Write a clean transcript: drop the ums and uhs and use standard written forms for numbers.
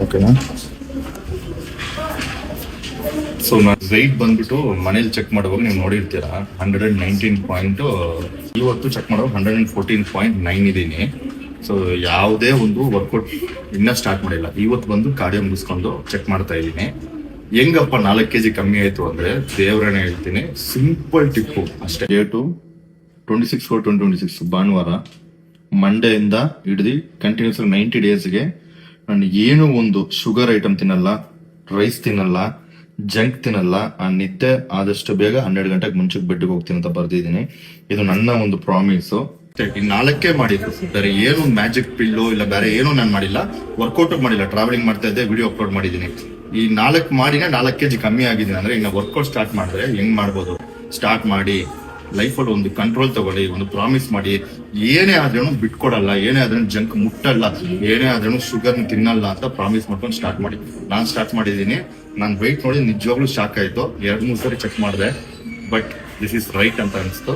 ಓಕೆನಾ. ಸೊ ನಾನು ವೆಯ್ಟ್ ಬಂದ್ಬಿಟ್ಟು ಮನೇಲಿ ಚೆಕ್ ಮಾಡುವಾಗ ನೀವು ನೋಡಿರ್ತೀರಾ 119 ಇವತ್ತು ಚೆಕ್ ಮಾಡುವಾಗ 114.9 ಇದ್ದೀನಿ. ಸೊ ಯಾವುದೇ ಒಂದು ವರ್ಕೌಟ್ ಇನ್ನೂ ಸ್ಟಾರ್ಟ್ ಮಾಡಿಲ್ಲ. ಇವತ್ತು ಬಂದು ಕಾರ್ಡಿಯೋ ಮುಗಿಸ್ಕೊಂಡು ಚೆಕ್ ಮಾಡ್ತಾ ಇದ್ದೀನಿ. ಹೆಂಗಪ್ಪ 4 kg ಕಮ್ಮಿ ಆಯ್ತು ಅಂದ್ರೆ ದೇವ್ರನ್ನ ಹೇಳ್ತೀನಿ, ಸಿಂಪಲ್ ಟಿಪ್ಪು ಅಷ್ಟೇ. ಡೇಟು 26/4/2026 ಭಾನುವಾರ. ಮಂಡೆಯಿಂದ ಹಿಡಿದು ಕಂಟಿನ್ಯೂಸ್ 90 ಡೇಸ್ಗೆ ನಾನು ಏನು ಒಂದು ಶುಗರ್ ಐಟಮ್ ತಿನ್ನಲ್ಲ, ರೈಸ್ ತಿನ್ನಲ್ಲ, ಜಂಕ್ ತಿನ್ನಲ್ಲ. ಆ ನಿದ್ದೆ ಆದಷ್ಟು ಬೇಗ 12 ಗಂಟೆಗೆ ಮುಂಚೆಗೆ ಬೆಡ್ಗೆ ಹೋಗ್ತೀನಿ ಅಂತ ಬರ್ದಿದ್ದೀನಿ. ಇದು ನನ್ನ ಒಂದು ಪ್ರಾಮಿಸ್. ಈ 4 ಮಾಡಿದ್ದು, ಬೇರೆ ಏನು ಮ್ಯಾಜಿಕ್ ಪಿಲ್ಲು ಇಲ್ಲ ಬೇರೆ ಏನು ನಾನು ಮಾಡಿಲ್ಲ. ವರ್ಕೌಟ್ ಮಾಡಿಲ್ಲ, ಟ್ರಾವೆಲಿಂಗ್ ಮಾಡ್ತಾ ಇದ್ದೆ, ವಿಡಿಯೋ ಅಪ್ಲೋಡ್ ಮಾಡಿದ್ದೀನಿ. ಈ 4 ಮಾಡಿನೇ 4 kg ಕಮ್ಮಿ ಆಗಿದ್ದೀನಿ. ಅಂದ್ರೆ ಈಗ ವರ್ಕೌಟ್ ಸ್ಟಾರ್ಟ್ ಮಾಡಿದ್ರೆ ಹೆಂಗ್ ಮಾಡ್ಬೋದು, ಸ್ಟಾರ್ಟ್ ಮಾಡಿ ಲೈಫಲ್ಲಿ ಒಂದು ಕಂಟ್ರೋಲ್ ತಗೊಳ್ಳಿ, ಒಂದು ಪ್ರಾಮಿಸ್ ಮಾಡಿ. ಏನೇ ಆದ್ರೂ ಬಿಟ್ಕೊಡಲ್ಲ, ಏನೇ ಆದ್ರೂ ಜಂಕ್ ಮುಟ್ಟಲ್ಲ, ಏನೇ ಆದ್ರೂ ಶುಗರ್ ತಿನ್ನಲ್ಲ ಅಂತ ಪ್ರಾಮಿಸ್ ಮಾಡ್ಕೊಂಡು ಸ್ಟಾರ್ಟ್ ಮಾಡಿ. ನಾನು ಸ್ಟಾರ್ಟ್ ಮಾಡಿದ್ದೀನಿ. ನಾನು ವೆಯ್ಟ್ ನೋಡಿ ನಿಜವಾಗ್ಲೂ ಶಾಕ್ ಆಯ್ತು. 2-3 ಸರಿ ಚೆಕ್ ಮಾಡಿದೆ, ಬಟ್ ದಿಸ್ ಇಸ್ ರೈಟ್ ಅಂತ ಅನಿಸ್ತು.